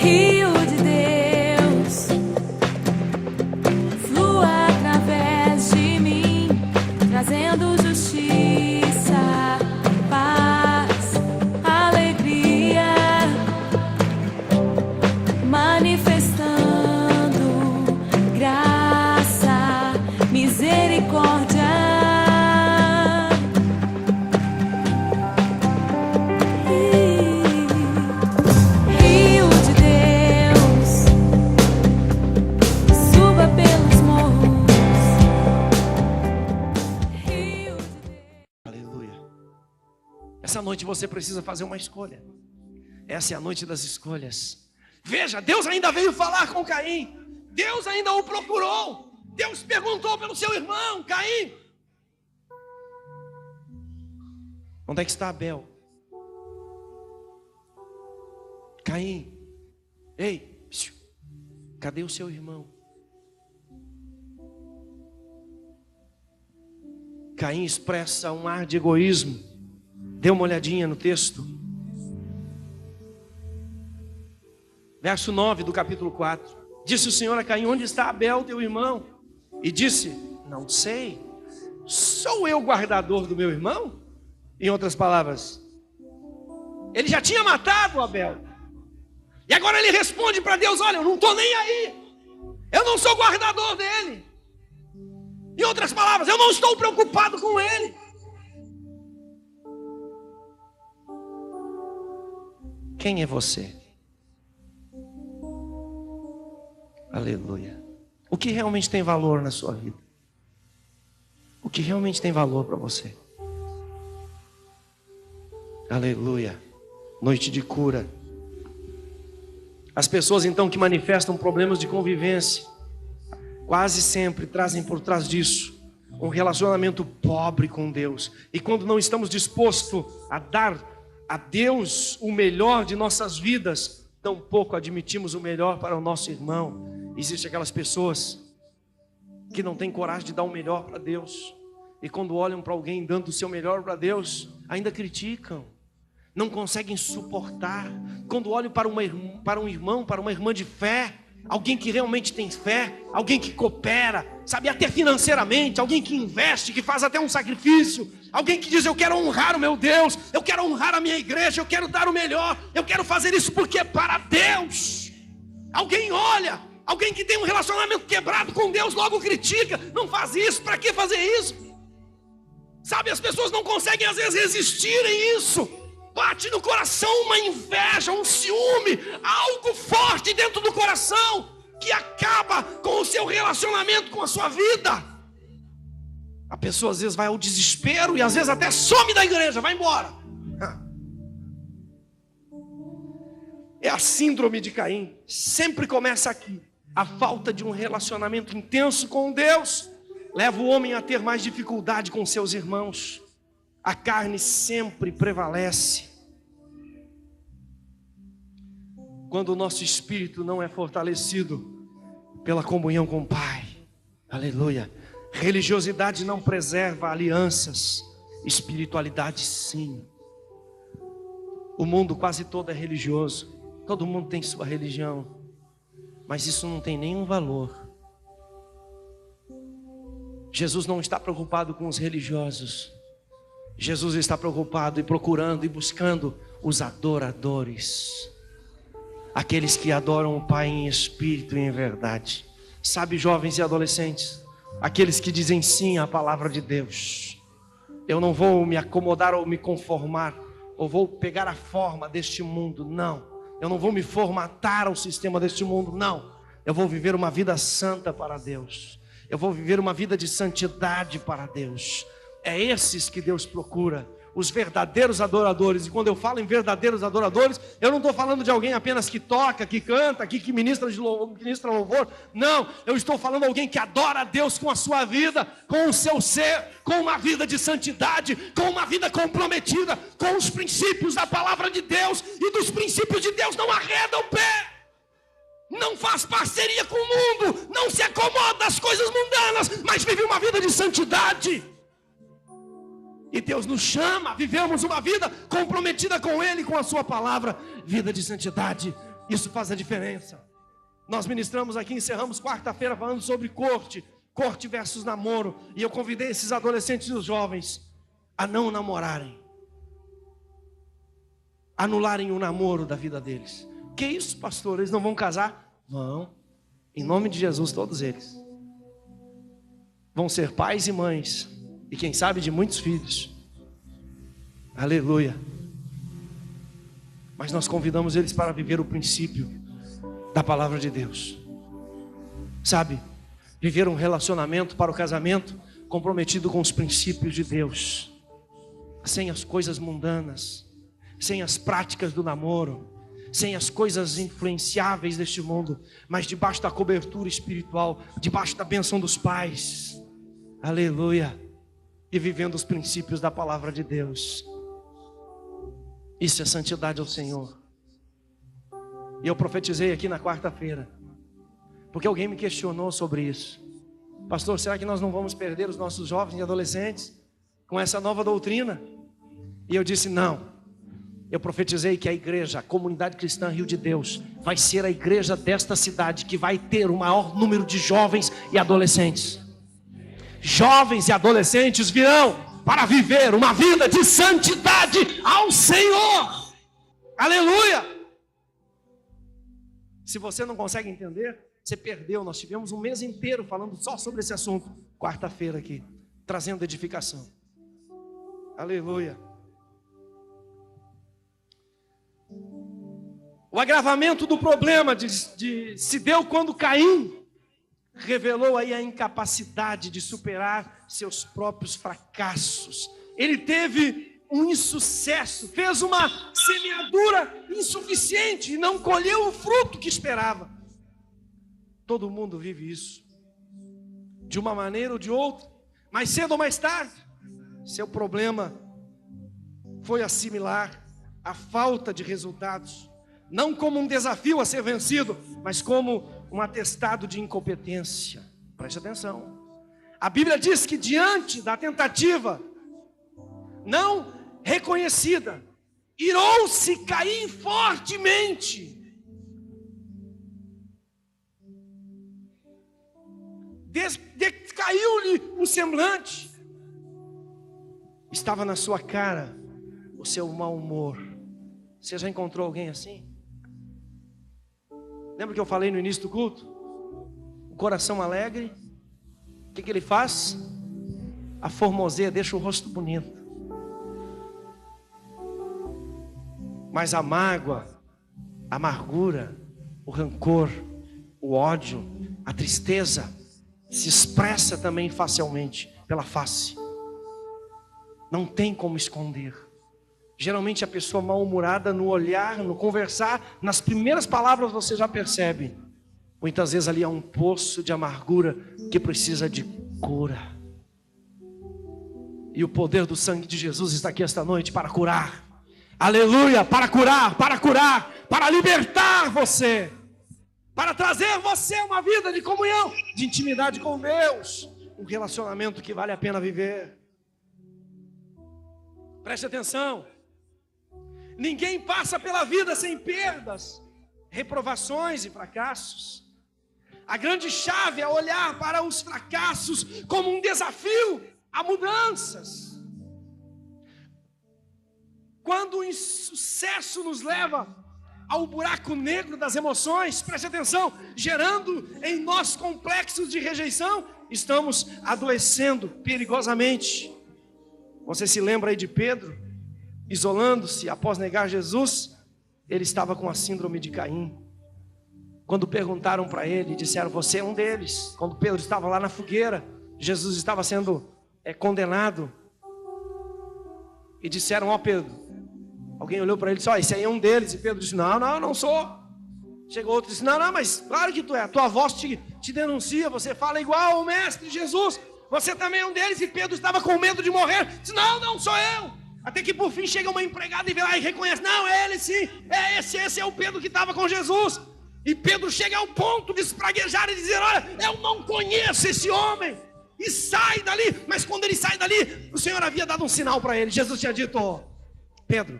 Rio de Deus, flua através de mim, trazendo justiça, paz, alegria, manifestando graça, misericórdia. Rio de Deus, suba pelos morros. Rio de Deus. Aleluia. Essa noite você precisa fazer uma escolha. Essa é a noite das escolhas. Veja, Deus ainda veio falar com Caim. Deus ainda o procurou. Deus perguntou pelo seu irmão, Caim. Onde é que está Abel? Caim, ei, cadê o seu irmão? Caim expressa um ar de egoísmo. Dê uma olhadinha no texto. Verso 9 do capítulo 4. Disse o Senhor a Caim: onde está Abel, teu irmão? E disse: não sei. Sou eu guardador do meu irmão? Em outras palavras, ele já tinha matado Abel. E agora ele responde para Deus: olha, eu não estou nem aí. Eu não sou guardador dele. Em outras palavras, eu não estou preocupado com ele. Quem é você? Aleluia. O que realmente tem valor na sua vida? O que realmente tem valor para você? Aleluia. Noite de cura. As pessoas então que manifestam problemas de convivência, quase sempre trazem por trás disso um relacionamento pobre com Deus. E quando não estamos dispostos a dar a Deus o melhor de nossas vidas, tampouco admitimos o melhor para o nosso irmão. Existem aquelas pessoas que não têm coragem de dar o melhor para Deus, e quando olham para alguém dando o seu melhor para Deus, ainda criticam, não conseguem suportar. Quando olham para um irmão, para uma irmã de fé, alguém que realmente tem fé, alguém que coopera, sabe, até financeiramente, alguém que investe, que faz até um sacrifício, alguém que diz: eu quero honrar o meu Deus, eu quero honrar a minha igreja, eu quero dar o melhor, eu quero fazer isso porque é para Deus. Alguém olha, alguém que tem um relacionamento quebrado com Deus, logo critica: não faz isso, para que fazer isso? Sabe, as pessoas não conseguem às vezes resistir a isso. Bate no coração uma inveja, um ciúme, algo forte dentro do coração, que acaba com o seu relacionamento, com a sua vida. A pessoa às vezes vai ao desespero e às vezes até some da igreja, vai embora. É a síndrome de Caim. Sempre começa aqui. A falta de um relacionamento intenso com Deus leva o homem a ter mais dificuldade com seus irmãos. A carne sempre prevalece. Quando o nosso espírito não é fortalecido pela comunhão com o Pai. Aleluia. Religiosidade não preserva alianças. Espiritualidade sim. O mundo quase todo é religioso. Todo mundo tem sua religião. Mas isso não tem nenhum valor. Jesus não está preocupado com os religiosos. Jesus está preocupado e procurando e buscando os adoradores. Aqueles que adoram o Pai em espírito e em verdade. Sabe, jovens e adolescentes, aqueles que dizem sim à palavra de Deus. Eu não vou me acomodar ou me conformar, ou vou pegar a forma deste mundo, não. Eu não vou me formatar ao sistema deste mundo, não. Eu vou viver uma vida santa para Deus. Eu vou viver uma vida de santidade para Deus. É esses que Deus procura, os verdadeiros adoradores. E quando eu falo em verdadeiros adoradores, eu não estou falando de alguém apenas que toca, que canta, que ministra louvor. Não, eu estou falando de alguém que adora a Deus com a sua vida, com o seu ser, com uma vida de santidade, com uma vida comprometida com os princípios da palavra de Deus. E dos princípios de Deus não arreda o pé, não faz parceria com o mundo, não se acomoda das coisas mundanas, mas vive uma vida de santidade. E Deus nos chama a vivermos uma vida comprometida com Ele, com a sua palavra. Vida de santidade, Isso faz a diferença. Nós ministramos aqui, encerramos quarta-feira falando sobre corte versus namoro. E eu convidei esses adolescentes e os jovens a não namorarem, anularem o namoro da vida deles. Que isso, pastor? Eles não vão casar? Vão. Em nome de Jesus, todos eles vão ser pais e mães, e quem sabe de muitos filhos. Aleluia. Mas nós convidamos eles para viver o princípio da palavra de Deus. Sabe, viver um relacionamento para o casamento comprometido com os princípios de Deus, sem as coisas mundanas, sem as práticas do namoro, sem as coisas influenciáveis deste mundo, mas debaixo da cobertura espiritual, debaixo da bênção dos pais. Aleluia. E vivendo os princípios da palavra de Deus. Isso é santidade ao Senhor. E eu profetizei aqui na quarta-feira, porque alguém me questionou sobre isso. Pastor, será que nós não vamos perder os nossos jovens e adolescentes com essa nova doutrina? E eu disse não. Eu profetizei que a igreja, a comunidade cristã Rio de Deus, vai ser a igreja desta cidade que vai ter o maior número de jovens e adolescentes. Jovens e adolescentes virão para viver uma vida de santidade ao Senhor. Aleluia! Se você não consegue entender, você perdeu. Nós tivemos um mês inteiro falando só sobre esse assunto. Quarta-feira aqui, trazendo edificação. Aleluia. O agravamento do problema se deu quando Caim revelou aí a incapacidade de superar seus próprios fracassos. Ele teve um insucesso, fez uma semeadura insuficiente e não colheu o fruto que esperava. Todo mundo vive isso, de uma maneira ou de outra, mais cedo ou mais tarde. Seu problema foi assimilar a falta de resultados, não como um desafio a ser vencido, mas como um atestado de incompetência. Preste atenção. A Bíblia diz que diante da tentativa não reconhecida, irou-se Caim fortemente. Caiu-lhe o semblante. Estava na sua cara o seu mau humor. Você já encontrou alguém assim? Lembra que eu falei no início do culto? O coração alegre, o que ele faz? A formoseia deixa o rosto bonito. Mas a mágoa, a amargura, o rancor, o ódio, a tristeza se expressa também facialmente, pela face. Não tem como esconder. Geralmente a pessoa mal-humorada, no olhar, no conversar, nas primeiras palavras você já percebe. Muitas vezes ali há um poço de amargura que precisa de cura. E o poder do sangue de Jesus está aqui esta noite para curar. Aleluia, para curar, para libertar você. Para trazer você uma vida de comunhão, de intimidade com Deus. Um relacionamento que vale a pena viver. Preste atenção. Ninguém passa pela vida sem perdas, reprovações e fracassos. A grande chave é olhar para os fracassos como um desafio a mudanças. Quando o insucesso nos leva ao buraco negro das emoções, preste atenção, gerando em nós complexos de rejeição, estamos adoecendo perigosamente. Você se lembra aí de Pedro? Isolando-se após negar Jesus, ele estava com a síndrome de Caim. Quando perguntaram para ele, disseram: você é um deles. Quando Pedro estava lá na fogueira, Jesus estava sendo condenado, e disseram: ó Pedro, alguém olhou para ele e disse: ó, esse aí é um deles. E Pedro disse: não sou. Chegou outro e disse: não, mas claro que tu é, a tua voz te denuncia, você fala igual ao mestre Jesus, você também é um deles. E Pedro estava com medo de morrer, disse: não sou eu. Até que por fim chega uma empregada e vê lá e reconhece: não, é ele sim, é esse é o Pedro que estava com Jesus. E Pedro chega ao ponto de espraguejar e dizer: olha, eu não conheço esse homem. E sai dali. Mas quando ele sai dali, o Senhor havia dado um sinal para ele. Jesus tinha dito: Pedro,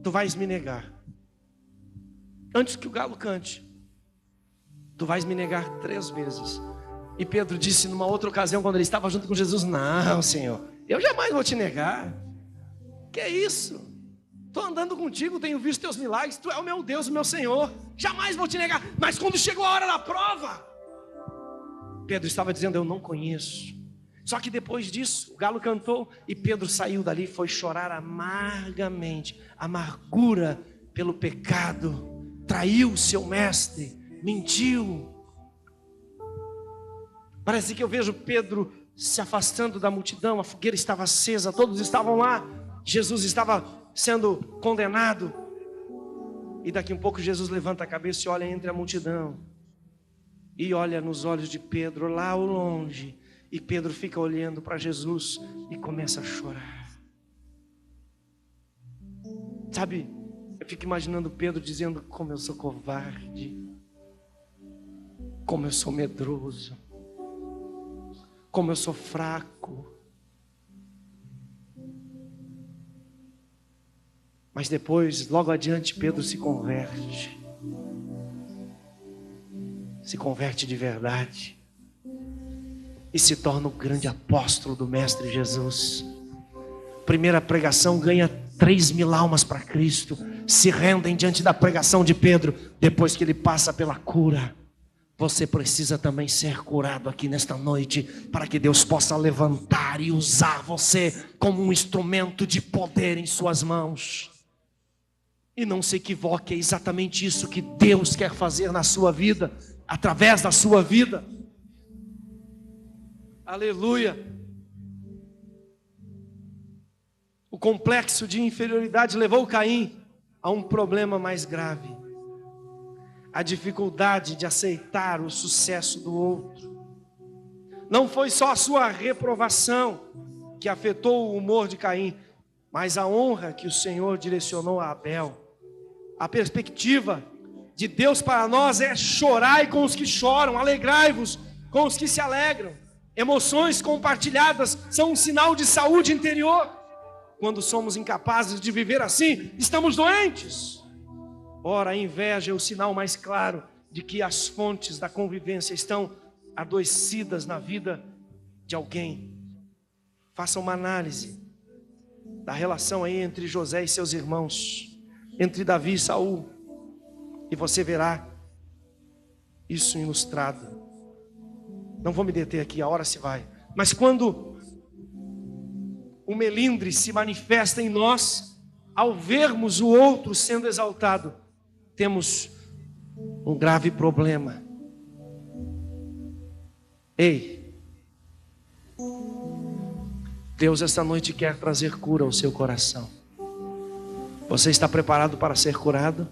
tu vais me negar antes que o galo cante, tu vais me negar 3 vezes. E Pedro disse numa outra ocasião, quando ele estava junto com Jesus: não, Senhor, eu jamais vou te negar. Que é isso? Estou andando contigo, tenho visto teus milagres, tu é o meu Deus, o meu Senhor, jamais vou te negar. Mas quando chegou a hora da prova, Pedro estava dizendo: eu não conheço. Só que depois disso, o galo cantou e Pedro saiu dali e foi chorar amargamente. Amargura pelo pecado, traiu o seu mestre, mentiu. Parece que eu vejo Pedro se afastando da multidão, a fogueira estava acesa, todos estavam lá, Jesus estava sendo condenado. E daqui um pouco Jesus levanta a cabeça e olha entre a multidão, e olha nos olhos de Pedro lá ao longe, e Pedro fica olhando para Jesus e começa a chorar. Sabe, eu fico imaginando Pedro dizendo: como eu sou covarde, como eu sou medroso, como eu sou fraco. Mas depois, logo adiante, Pedro se converte. Se converte de verdade. E se torna o grande apóstolo do Mestre Jesus. Primeira pregação, ganha 3.000 almas para Cristo. Se rendem diante da pregação de Pedro. Depois que ele passa pela cura. Você precisa também ser curado aqui nesta noite, para que Deus possa levantar e usar você como um instrumento de poder em suas mãos. E não se equivoque, é exatamente isso que Deus quer fazer na sua vida, através da sua vida. Aleluia. O complexo de inferioridade levou Caim a um problema mais grave: a dificuldade de aceitar o sucesso do outro. Não foi só a sua reprovação que afetou o humor de Caim, mas a honra que o Senhor direcionou a Abel. A perspectiva de Deus para nós é: chorai com os que choram, alegrai-vos com os que se alegram. Emoções compartilhadas são um sinal de saúde interior. Quando somos incapazes de viver assim, estamos doentes. Ora, a inveja é o sinal mais claro de que as fontes da convivência estão adoecidas na vida de alguém. Faça uma análise da relação aí entre José e seus irmãos, entre Davi e Saul, e você verá isso ilustrado. Não vou me deter aqui, a hora se vai. Mas quando o melindre se manifesta em nós, ao vermos o outro sendo exaltado, temos um grave problema. Ei, Deus esta noite quer trazer cura ao seu coração. Você está preparado para ser curado?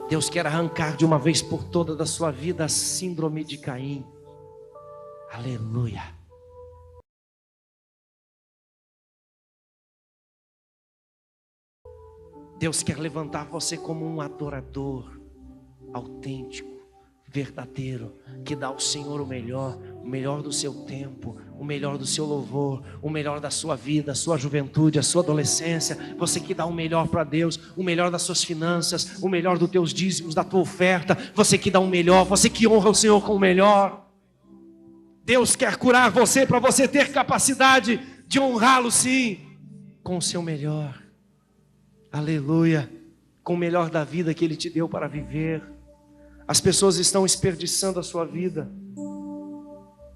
Deus quer arrancar de uma vez por todas da sua vida a síndrome de Caim. Aleluia. Deus quer levantar você como um adorador autêntico, verdadeiro, que dá ao Senhor o melhor do seu tempo, o melhor do seu louvor, o melhor da sua vida, a sua juventude, a sua adolescência. Você que dá o melhor para Deus, o melhor das suas finanças, o melhor dos teus dízimos, da tua oferta. Você que dá o melhor, você que honra o Senhor com o melhor. Deus quer curar você para você ter capacidade de honrá-lo, sim, com o seu melhor. Aleluia. Com o melhor da vida que Ele te deu para viver. As pessoas estão desperdiçando a sua vida.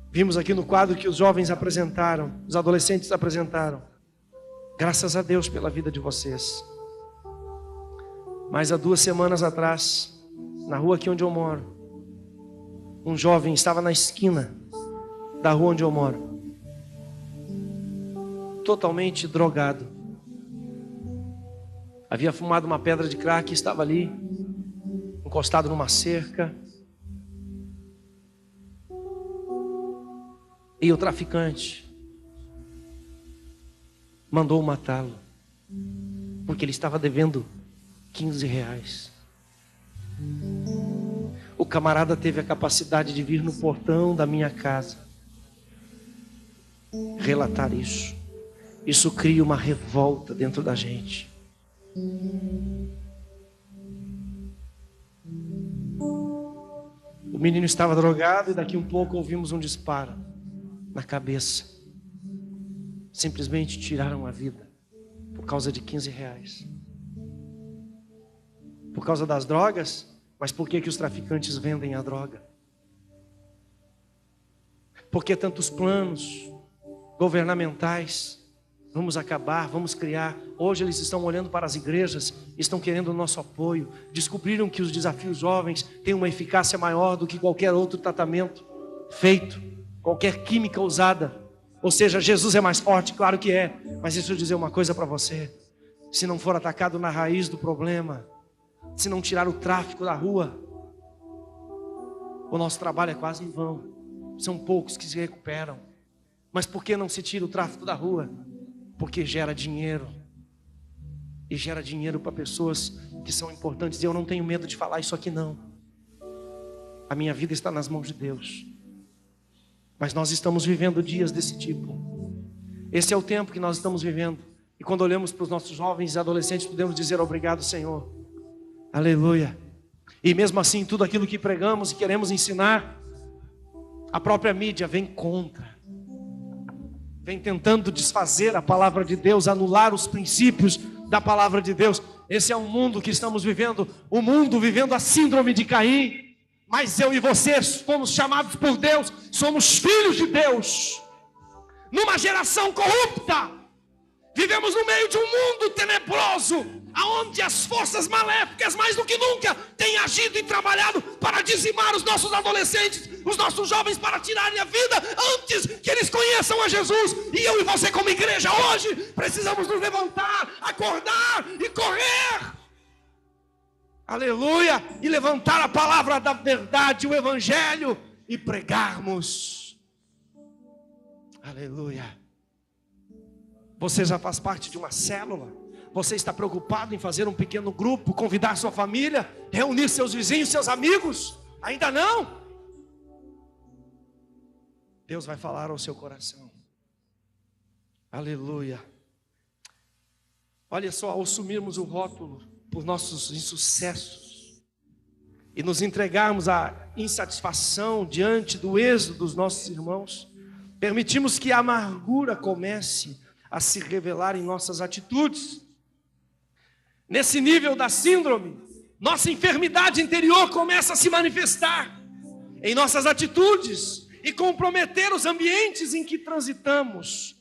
Vimos aqui no quadro que os jovens apresentaram, os adolescentes apresentaram. Graças a Deus pela vida de vocês. Mas há 2 semanas atrás, na rua aqui onde eu moro, um jovem estava na esquina da rua onde eu moro, totalmente drogado. Havia fumado uma pedra de crack e estava ali, encostado numa cerca. E o traficante mandou matá-lo, porque ele estava devendo R$15. O camarada teve a capacidade de vir no portão da minha casa relatar isso. Isso cria uma revolta dentro da gente. menino estava drogado e daqui um pouco ouvimos um disparo na cabeça. Simplesmente tiraram a vida por causa de R$ 15. Por causa das drogas? Mas por que os traficantes vendem a droga? Por que tantos planos governamentais? Vamos acabar, vamos criar. Hoje eles estão olhando para as igrejas, estão querendo o nosso apoio. Descobriram que os desafios jovens têm uma eficácia maior do que qualquer outro tratamento feito, qualquer química usada. Ou seja, Jesus é mais forte, claro que é. Mas deixa eu dizer uma coisa para você. Se não for atacado na raiz do problema, se não tirar o tráfico da rua, o nosso trabalho é quase em vão. São poucos que se recuperam. Mas por que não se tira o tráfico da rua? Porque gera dinheiro. E gera dinheiro para pessoas que são importantes. E eu não tenho medo de falar isso aqui não. A minha vida está nas mãos de Deus. Mas nós estamos vivendo dias desse tipo. Esse é o tempo que nós estamos vivendo. E quando olhamos para os nossos jovens e adolescentes, podemos dizer obrigado, Senhor. Aleluia. E mesmo assim, tudo aquilo que pregamos e queremos ensinar, a própria mídia vem contra. Vem tentando desfazer a palavra de Deus, anular os princípios da palavra de Deus. Esse é o mundo que estamos vivendo, o mundo vivendo a síndrome de Caim. Mas eu e você fomos chamados por Deus, somos filhos de Deus. Numa geração corrupta, vivemos no meio de um mundo tenebroso, aonde as forças maléficas mais do que nunca têm agido e trabalhado para dizimar os nossos adolescentes, os nossos jovens, para tirarem a vida antes que eles conheçam a Jesus. E eu e você como igreja hoje precisamos nos levantar, acordar e correr, aleluia, e levantar a palavra da verdade, o evangelho, e pregarmos, aleluia. Você já faz parte de uma célula? Você está preocupado em fazer um pequeno grupo, convidar sua família, reunir seus vizinhos, seus amigos? Ainda não? Deus vai falar ao seu coração. Aleluia. Olha só, ao assumirmos o rótulo por nossos insucessos e nos entregarmos à insatisfação diante do êxodo dos nossos irmãos, permitimos que a amargura comece a se revelar em nossas atitudes. Nesse nível da síndrome, nossa enfermidade interior começa a se manifestar em nossas atitudes e comprometer os ambientes em que transitamos.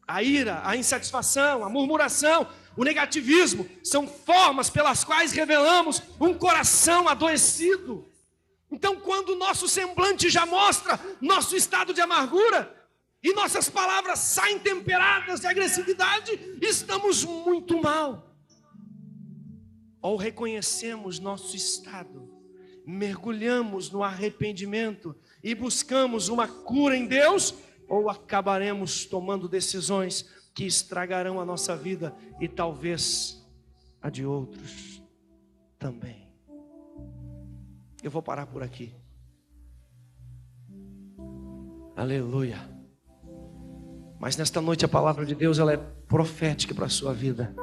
A ira, a insatisfação, a murmuração, o negativismo são formas pelas quais revelamos um coração adoecido. Então, quando o nosso semblante já mostra nosso estado de amargura e nossas palavras saem temperadas de agressividade, estamos muito mal. Ou reconhecemos nosso estado, mergulhamos no arrependimento e buscamos uma cura em Deus, ou acabaremos tomando decisões que estragarão a nossa vida e talvez a de outros também. Eu vou parar por aqui. Aleluia. Mas nesta noite a palavra de Deus, ela é profética para a sua vida.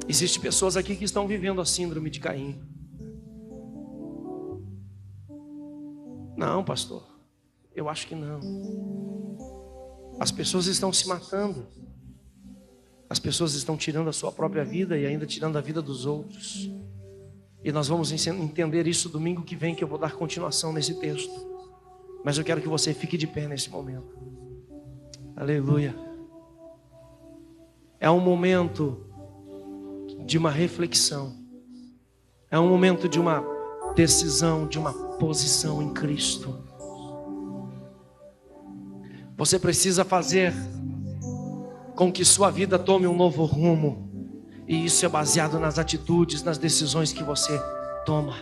Existem pessoas aqui que estão vivendo a síndrome de Caim. Não, pastor, eu acho que não. As pessoas estão se matando. As pessoas estão tirando a sua própria vida e ainda tirando a vida dos outros. E nós vamos entender isso domingo que vem, que eu vou dar continuação nesse texto. Mas eu quero que você fique de pé nesse momento. Aleluia. É um momento de uma reflexão. É um momento de uma decisão, de uma posição em Cristo. Você precisa fazer com que sua vida tome um novo rumo. E isso é baseado nas atitudes, nas decisões que você toma.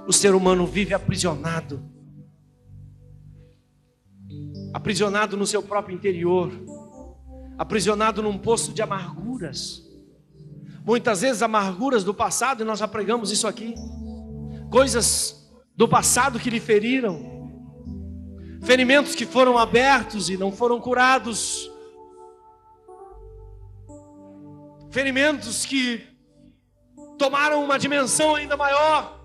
O ser humano vive aprisionado. Aprisionado no seu próprio interior. Aprisionado num poço de amarguras. Muitas vezes amarguras do passado, e nós já pregamos isso aqui. Coisas do passado que lhe feriram. Ferimentos que foram abertos e não foram curados. Ferimentos que tomaram uma dimensão ainda maior.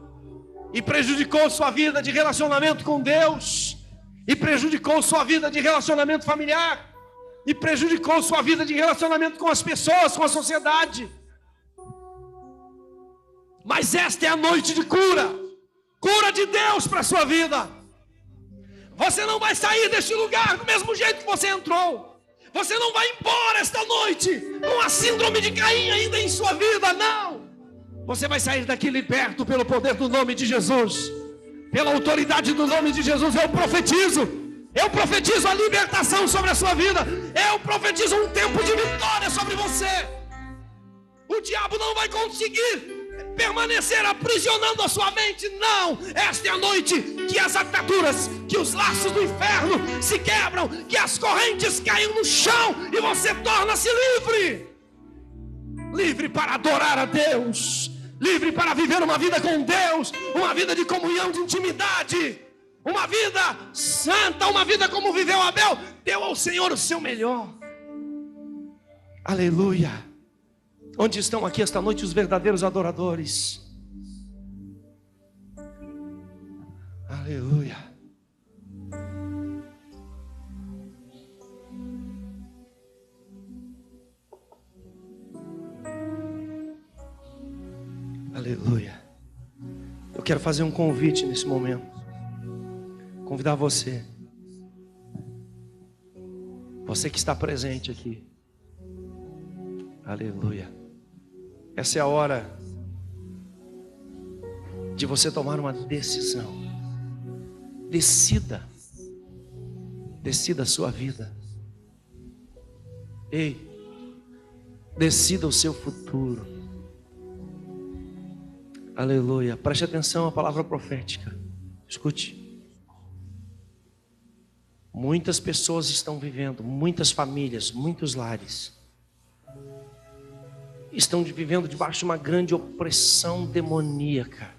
e prejudicou sua vida de relacionamento com Deus, e prejudicou sua vida de relacionamento familiar, e prejudicou sua vida de relacionamento com as pessoas, com a sociedade. Mas esta é a noite de cura, cura de Deus para a sua vida. Você não vai sair deste lugar do mesmo jeito que você entrou. Você não vai embora esta noite com a síndrome de Caim ainda em sua vida, não. Você vai sair daqui liberto pelo poder do nome de Jesus, pela autoridade do nome de Jesus. Eu profetizo a libertação sobre a sua vida. Eu profetizo um tempo de vitória sobre você. O diabo não vai conseguir permanecer aprisionando a sua mente, não. Esta é a noite que as ataduras, que os laços do inferno se quebram, que as correntes caem no chão e você torna-se livre. Livre para adorar a Deus, livre para viver uma vida com Deus, uma vida de comunhão, de intimidade, uma vida santa, uma vida como viveu Abel. Deu ao Senhor o seu melhor. Aleluia. Onde estão aqui esta noite os verdadeiros adoradores? Aleluia. Aleluia. Eu quero fazer um convite nesse momento. Convidar você. Você que está presente aqui. Aleluia. Essa é a hora de você tomar uma decisão. Decida. Decida a sua vida. Ei, decida o seu futuro. Aleluia. Preste atenção à palavra profética. Escute. Muitas pessoas estão vivendo, muitas famílias, muitos lares estão vivendo debaixo de uma grande opressão demoníaca.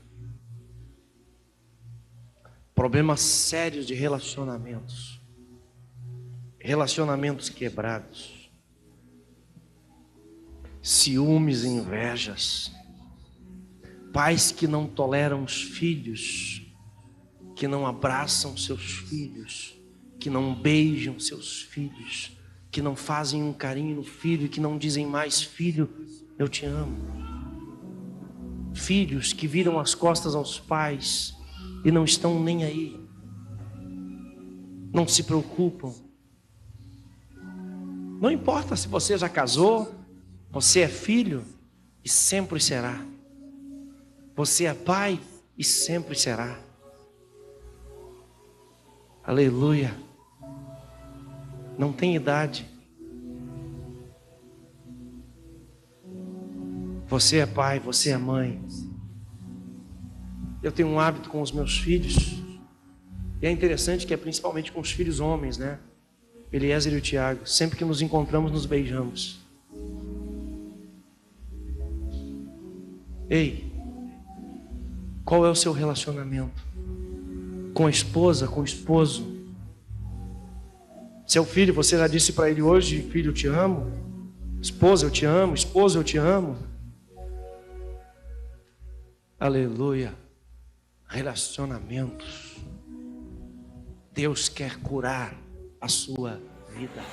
Problemas sérios de relacionamentos. Relacionamentos quebrados. Ciúmes e invejas. Pais que não toleram os filhos, que não abraçam seus filhos, que não beijam seus filhos, que não fazem um carinho no filho, que não dizem mais: filho, eu te amo. Filhos que viram as costas aos pais e não estão nem aí, não se preocupam. Não importa se você já casou, você é filho e sempre será. Você é pai e sempre será. Aleluia. Não tem idade. Você é pai, você é mãe. Eu tenho um hábito com os meus filhos, e é interessante que é principalmente com os filhos homens, né? Eliezer e o Tiago. Sempre que nos encontramos, nos beijamos. Ei, qual é o seu relacionamento? Com a esposa, com o esposo? Seu filho, você já disse para ele hoje: filho, eu te amo. Esposa, eu te amo. Esposa, eu te amo. Aleluia. Relacionamentos. Deus quer curar a sua vida.